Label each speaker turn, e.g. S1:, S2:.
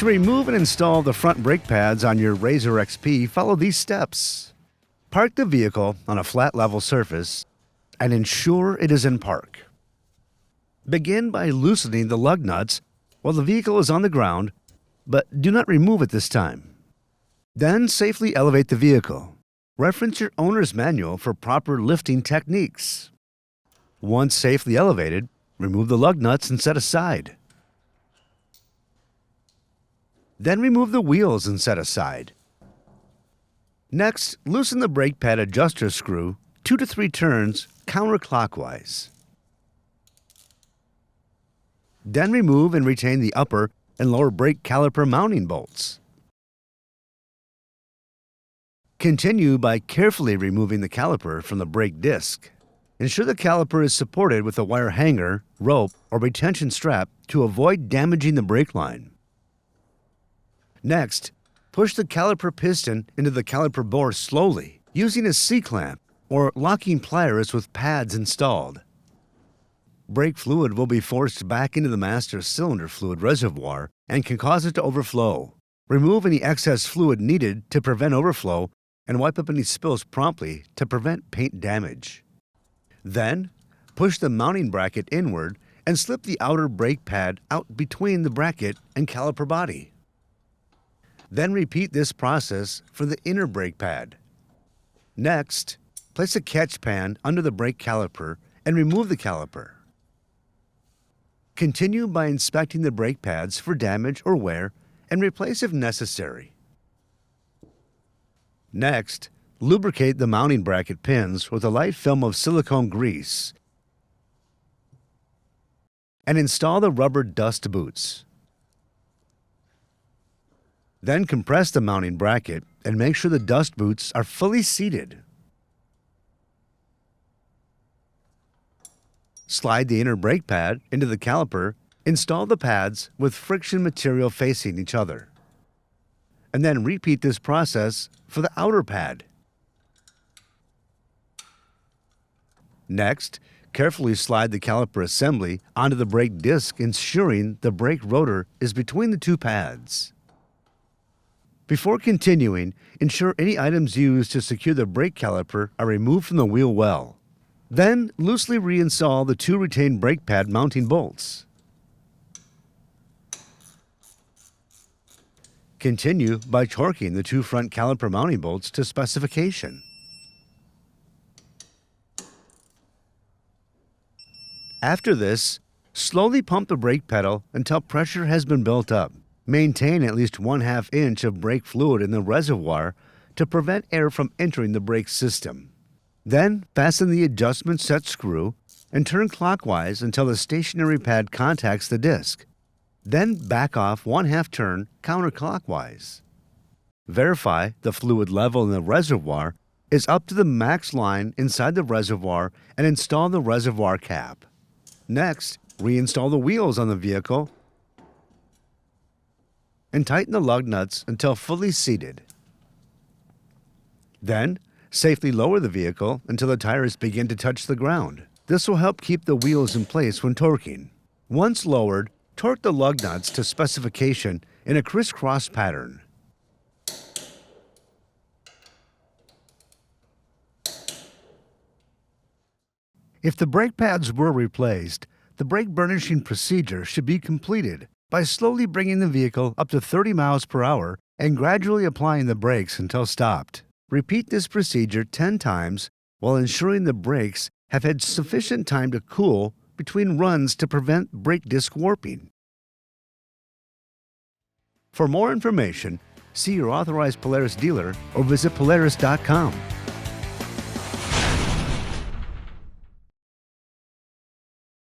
S1: To remove and install the front brake pads on your RZR XP, follow these steps. Park the vehicle on a flat level surface and ensure it is in park. Begin by loosening the lug nuts while the vehicle is on the ground, but do not remove it this time. Then safely elevate the vehicle. Reference your owner's manual for proper lifting techniques. Once safely elevated, remove the lug nuts and set aside. Then remove the wheels and set aside. Next, loosen the brake pad adjuster screw 2 to 3 turns counterclockwise. Then remove and retain the upper and lower brake caliper mounting bolts. Continue by carefully removing the caliper from the brake disc. Ensure the caliper is supported with a wire hanger, rope, or retention strap to avoid damaging the brake line. Next, push the caliper piston into the caliper bore slowly, using a C-clamp or locking pliers with pads installed. Brake fluid will be forced back into the master cylinder fluid reservoir and can cause it to overflow. Remove any excess fluid needed to prevent overflow and wipe up any spills promptly to prevent paint damage. Then, push the mounting bracket inward and slip the outer brake pad out between the bracket and caliper body. Then repeat this process for the inner brake pad. Next, place a catch pan under the brake caliper and remove the caliper. Continue by inspecting the brake pads for damage or wear and replace if necessary. Next, lubricate the mounting bracket pins with a light film of silicone grease and install the rubber dust boots. Then compress the mounting bracket and make sure the dust boots are fully seated. Slide the inner brake pad into the caliper, install the pads with friction material facing each other. And then repeat this process for the outer pad. Next, carefully slide the caliper assembly onto the brake disc, ensuring the brake rotor is between the two pads. Before continuing, ensure any items used to secure the brake caliper are removed from the wheel well. Then, loosely reinstall the 2 retained brake pad mounting bolts. Continue by torquing the 2 front caliper mounting bolts to specification. After this, slowly pump the brake pedal until pressure has been built up. Maintain at least 1/2 inch of brake fluid in the reservoir to prevent air from entering the brake system. Then fasten the adjustment set screw and turn clockwise until the stationary pad contacts the disc. Then back off 1/2 turn counterclockwise. Verify the fluid level in the reservoir is up to the max line inside the reservoir and install the reservoir cap. Next, reinstall the wheels on the vehicle and tighten the lug nuts until fully seated. Then, safely lower the vehicle until the tires begin to touch the ground. This will help keep the wheels in place when torquing. Once lowered, torque the lug nuts to specification in a crisscross pattern. If the brake pads were replaced, the brake burnishing procedure should be completed by slowly bringing the vehicle up to 30 miles per hour and gradually applying the brakes until stopped. Repeat this procedure 10 times while ensuring the brakes have had sufficient time to cool between runs to prevent brake disc warping. For more information, see your authorized Polaris dealer or visit Polaris.com.